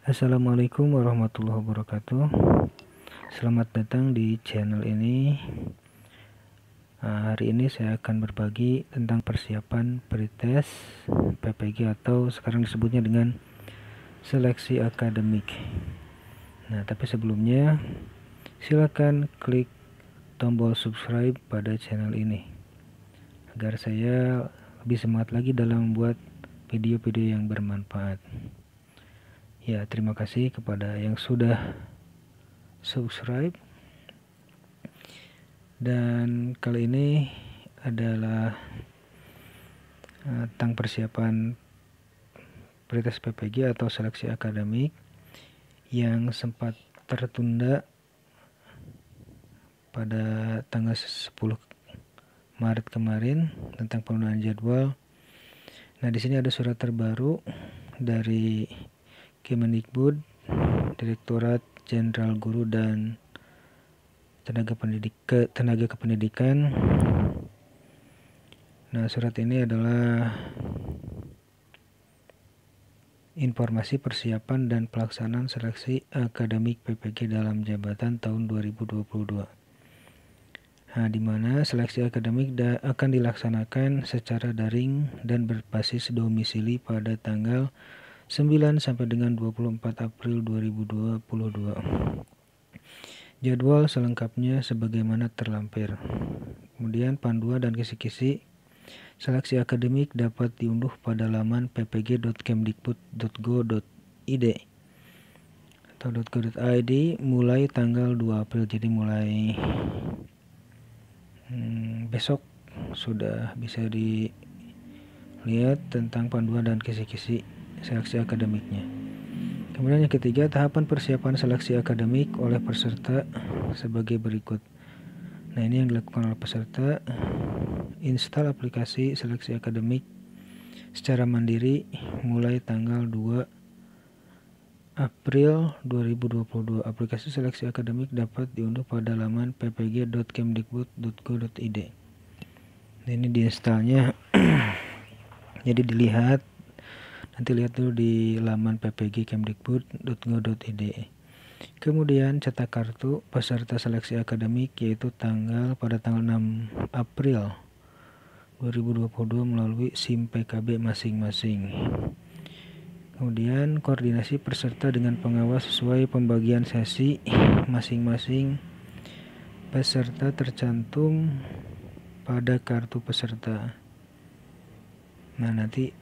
Assalamualaikum warahmatullahi wabarakatuh. Selamat datang di channel ini. Hari ini saya akan berbagi tentang persiapan pretest PPG atau sekarang disebutnya dengan seleksi akademik. Nah, tapi sebelumnya silakan klik tombol subscribe pada channel ini agar saya lebih semangat lagi dalam membuat video-video yang bermanfaat. Ya, terima kasih kepada yang sudah subscribe. Dan kali ini adalah tentang persiapan pretest PPG atau seleksi akademik yang sempat tertunda pada tanggal 10 Maret kemarin tentang penundaan jadwal. Nah, di sini ada surat terbaru dari Kemendikbud, Direktorat Jenderal Guru dan Tenaga Kependidikan. Nah, surat ini adalah informasi persiapan dan pelaksanaan seleksi akademik PPG dalam jabatan tahun 2022. Nah, di mana seleksi akademik akan dilaksanakan secara daring dan berbasis domisili pada tanggal 9 sampai dengan 24 April 2022. Jadwal selengkapnya sebagaimana terlampir. Kemudian panduan dan kisi-kisi seleksi akademik dapat diunduh pada laman ppg.kemdikbud.go.id atau .go.id mulai tanggal 2 April. Jadi mulai besok sudah bisa dilihat tentang panduan dan kisi-kisi seleksi akademiknya. Kemudian yang ketiga, tahapan persiapan seleksi akademik oleh peserta sebagai berikut. Nah, ini yang dilakukan oleh peserta: install aplikasi seleksi akademik secara mandiri mulai tanggal 2 April 2022. Aplikasi seleksi akademik dapat diunduh pada laman ppg.kemdikbud.go.id. Nah, ini diinstalnya. Jadi dilihat, nanti lihat dulu di laman ppg.kemdikbud.go.id. Kemudian cetak kartu peserta seleksi akademik yaitu pada tanggal 6 April 2022 melalui SIM PKB masing-masing. Kemudian koordinasi peserta dengan pengawas sesuai pembagian sesi masing-masing peserta tercantum pada kartu peserta. Nah, nanti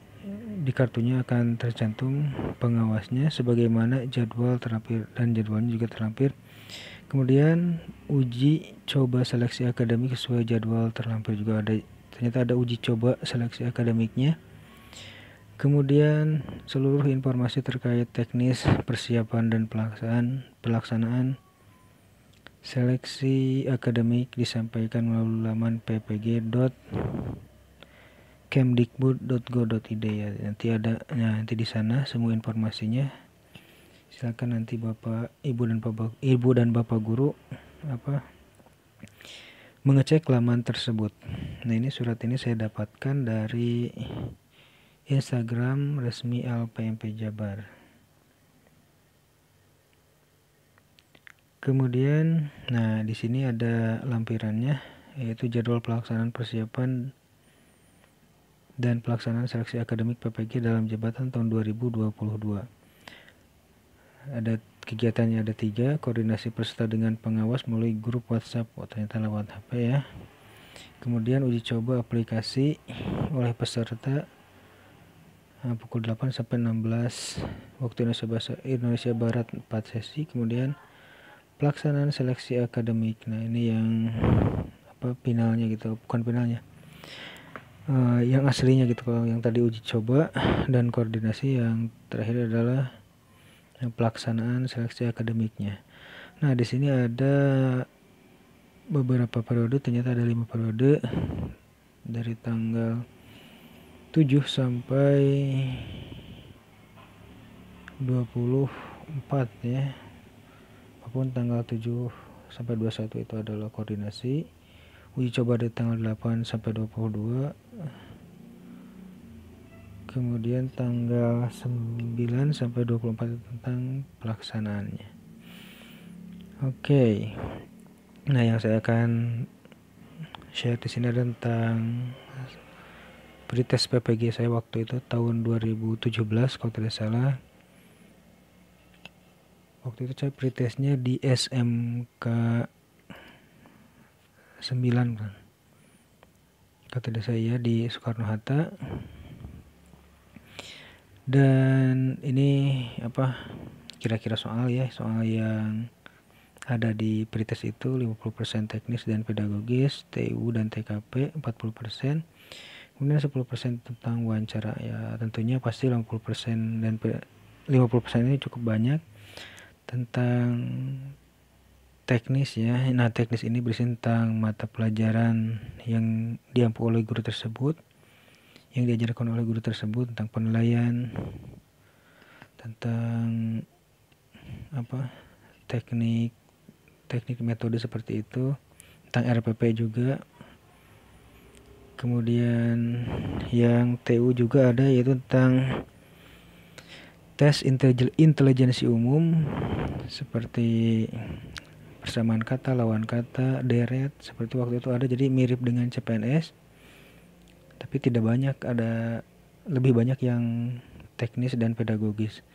di kartunya akan tercantum pengawasnya sebagaimana jadwal terlampir, dan jadwalnya juga terlampir. Kemudian uji coba seleksi akademik sesuai jadwal terlampir juga ada. Ternyata ada uji coba seleksi akademiknya. Kemudian seluruh informasi terkait teknis persiapan dan pelaksanaan seleksi akademik disampaikan melalui laman ppg.kemdikbud.go.id ya. Nanti di sana semua informasinya. Silakan nanti Ibu dan Bapak guru mengecek laman tersebut. Nah, ini surat ini saya dapatkan dari Instagram resmi LPMP Jabar. Kemudian, nah di sini ada lampirannya, yaitu jadwal pelaksanaan persiapan dan pelaksanaan seleksi akademik PPG dalam jabatan tahun 2022. Ada kegiatannya, ada 3: koordinasi peserta dengan pengawas melalui grup WhatsApp. Ternyata lewat HP ya. Kemudian uji coba aplikasi oleh peserta pukul 8 sampai 16 waktu Indonesia Barat 4 sesi. Kemudian pelaksanaan seleksi akademik. Nah, ini yang finalnya gitu, bukan finalnya, yang aslinya gitu. Kalau yang tadi uji coba dan koordinasi, yang terakhir adalah pelaksanaan seleksi akademiknya. Nah, di sini ada beberapa periode, ternyata ada 5 periode dari tanggal 7 sampai 24 ya. Apapun tanggal 7 sampai 21 itu adalah koordinasi. Uji coba dari tanggal 8 sampai 22. kemudian tanggal 9 sampai 24 tentang pelaksanaannya. Oke. Nah, yang saya akan share di sini tentang pretest PPG saya waktu itu tahun 2017 kalau tidak salah. Waktu itu saya pretestnya di SMK 9 kan. Kalau tidak saya di Soekarno-Hatta. Dan ini kira-kira soal yang ada di pretest itu 50% teknis dan pedagogis, TU dan TKP 40%. Kemudian 10% tentang wawancara, ya tentunya pasti 50% dan 50% ini cukup banyak tentang teknis ya. Nah, teknis ini berisi tentang mata pelajaran yang diampu oleh guru tersebut, yang diajarkan oleh guru tersebut, tentang penilaian, tentang teknik metode seperti itu, tentang RPP juga. Kemudian yang TU juga ada, yaitu tentang tes intelijensi umum seperti persamaan kata, lawan kata, deret, seperti waktu itu ada. Jadi mirip dengan CPNS, tapi tidak banyak, ada lebih banyak yang teknis dan pedagogis.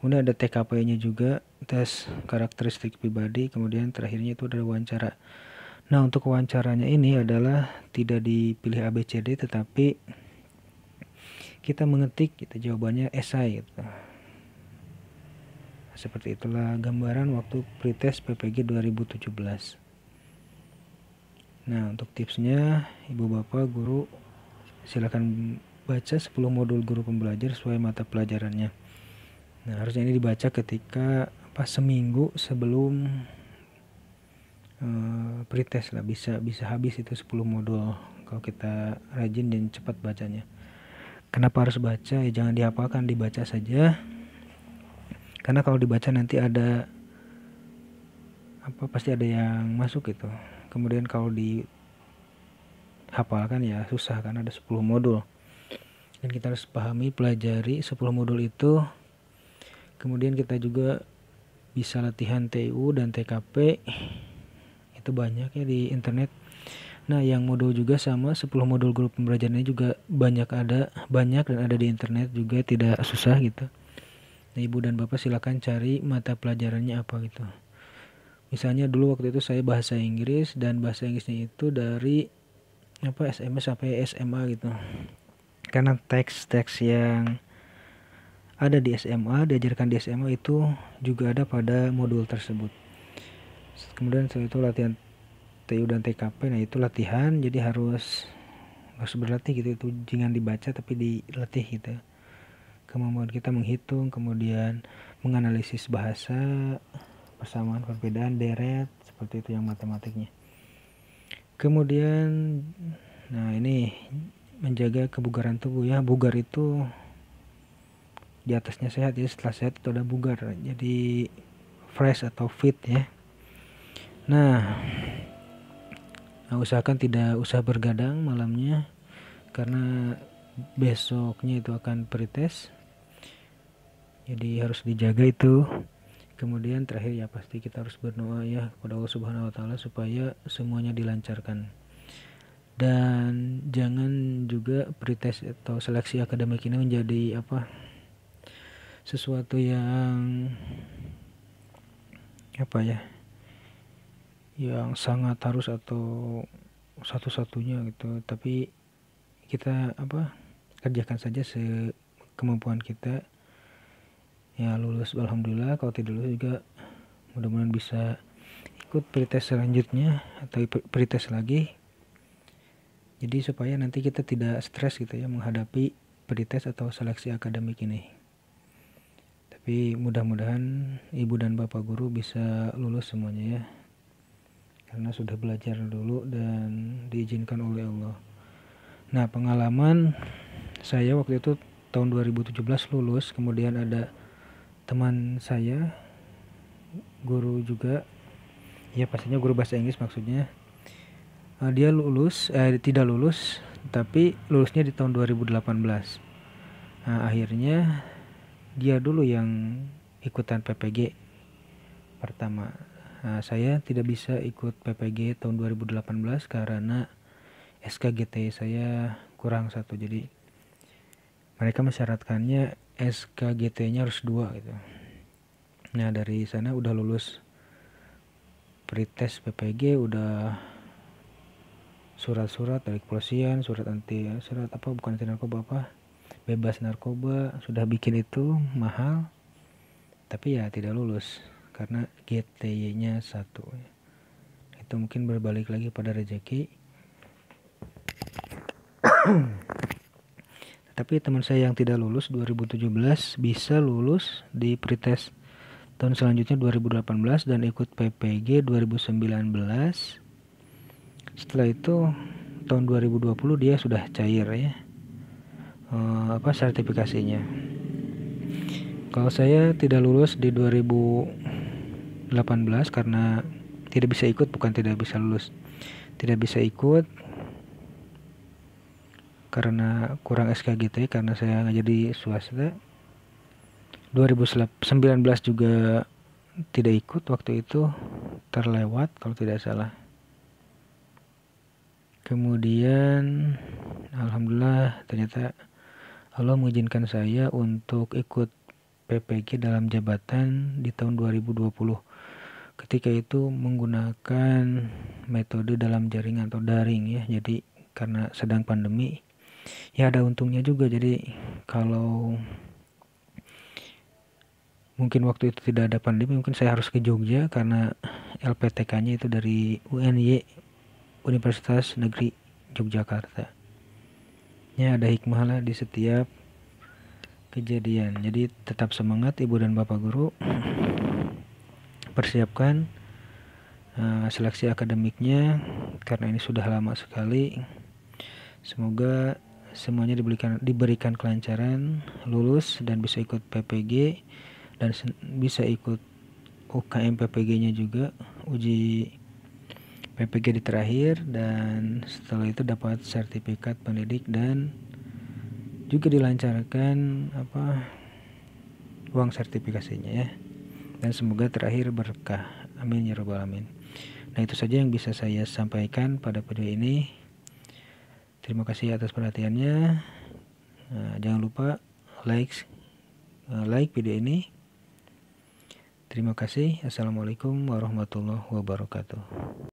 Kemudian ada TKP-nya juga, tes karakteristik pribadi. Kemudian terakhirnya itu ada wawancara. Nah, untuk wawancaranya ini adalah tidak dipilih ABCD, tetapi kita mengetik jawabannya esai gitu. Seperti itulah gambaran waktu pretest PPG 2017. Nah, untuk tipsnya, Ibu Bapak Guru silakan baca 10 modul guru pembelajar sesuai mata pelajarannya. Nah, harusnya ini dibaca ketika seminggu sebelum pretest lah, bisa habis itu 10 modul kalau kita rajin dan cepat bacanya. Kenapa harus baca? Ya jangan dihafalkan, dibaca saja. Karena kalau dibaca nanti ada pasti ada yang masuk gitu. Kemudian kalau dihafalkan ya susah, karena ada 10 modul. Dan kita harus pahami, pelajari 10 modul itu. Kemudian kita juga bisa latihan TU dan TKP. Itu banyak ya di internet. Nah, yang modul juga sama, 10 modul guru pembelajarannya juga banyak dan ada di internet juga, tidak susah gitu. Nah, Ibu dan Bapak silakan cari mata pelajarannya apa gitu. Misalnya dulu waktu itu saya bahasa Inggris, dan bahasa Inggrisnya itu dari SMS sampai SMA gitu. Karena teks-teks yang ada di SMA, diajarkan di SMA itu juga ada pada modul tersebut. Kemudian setelah itu latihan TU dan TKP. Nah, itu latihan, jadi harus berlatih gitu. Itu jangan dibaca tapi dilatih gitu. Kemampuan kita menghitung, kemudian menganalisis bahasa, persamaan, perbedaan, deret, seperti itu yang matematiknya. Kemudian nah ini menjaga kebugaran tubuh ya. Bugar itu di atasnya sehat, jadi setelah sehat itu ada bugar, jadi fresh atau fit ya. Nah, usahakan tidak usah bergadang malamnya, karena besoknya itu akan pretest, jadi harus dijaga itu. Kemudian terakhir ya pasti kita harus berdoa ya kepada Allah Subhanahu wa taala supaya semuanya dilancarkan. Dan jangan juga pretest atau seleksi akademik ini menjadi sesuatu yang yang sangat harus atau satu-satunya gitu. Tapi kita kerjakan saja sekemampuan kita. Ya, lulus alhamdulillah, kalau tidak lulus juga mudah-mudahan bisa ikut pretest selanjutnya atau pretest lagi. Jadi supaya nanti kita tidak stres gitu ya menghadapi pretest atau seleksi akademik ini. Tapi mudah-mudahan Ibu dan Bapak Guru bisa lulus semuanya ya, karena sudah belajar dulu dan diizinkan oleh Allah. Nah, pengalaman saya waktu itu tahun 2017 lulus. Kemudian ada teman saya, guru juga ya, pastinya guru bahasa Inggris maksudnya. Dia tidak lulus, tapi lulusnya di tahun 2018. Nah, akhirnya dia dulu yang ikutan PPG pertama. Nah, saya tidak bisa ikut PPG tahun 2018 karena SKGT saya kurang satu, jadi mereka mensyaratkannya SKGT-nya harus 2 gitu. Nah, dari sana udah lulus pretest PPG, udah surat-surat dari kepolisian, surat bukan anti narkoba, bebas narkoba, sudah bikin itu mahal, tapi ya tidak lulus karena GTY-nya 1. Itu mungkin berbalik lagi pada rezeki. Tapi teman saya yang tidak lulus 2017 bisa lulus di pretest tahun selanjutnya 2018 dan ikut PPG 2019. Setelah itu tahun 2020 dia sudah cair ya sertifikasinya. Kalau saya tidak lulus di 2018 karena tidak bisa ikut, bukan tidak bisa lulus, tidak bisa ikut karena kurang SKGT, karena saya ngajar di swasta. 2019 juga tidak ikut, waktu itu terlewat kalau tidak salah. Kemudian alhamdulillah ternyata Allah mengizinkan saya untuk ikut PPG dalam jabatan di tahun 2020. Ketika itu menggunakan metode dalam jaringan atau daring ya. Jadi karena sedang pandemi, ya ada untungnya juga. Jadi kalau mungkin waktu itu tidak ada pandemi, mungkin saya harus ke Jogja karena LPTK-nya itu dari UNY, Universitas Negeri Yogyakarta. Ya ada hikmah lah di setiap kejadian. Jadi tetap semangat Ibu dan Bapak guru. Persiapkan seleksi akademiknya karena ini sudah lama sekali. Semoga semuanya diberikan kelancaran, lulus dan bisa ikut PPG dan bisa ikut UKM PPG-nya juga, uji PPG di terakhir, dan setelah itu dapat sertifikat pendidik dan juga dilancarkan uang sertifikasinya ya. Dan semoga terakhir berkah. Amin ya rabbal alamin. Nah, itu saja yang bisa saya sampaikan pada video ini. Terima kasih atas perhatiannya. Jangan lupa like video ini. Terima kasih. Assalamualaikum warahmatullahi wabarakatuh.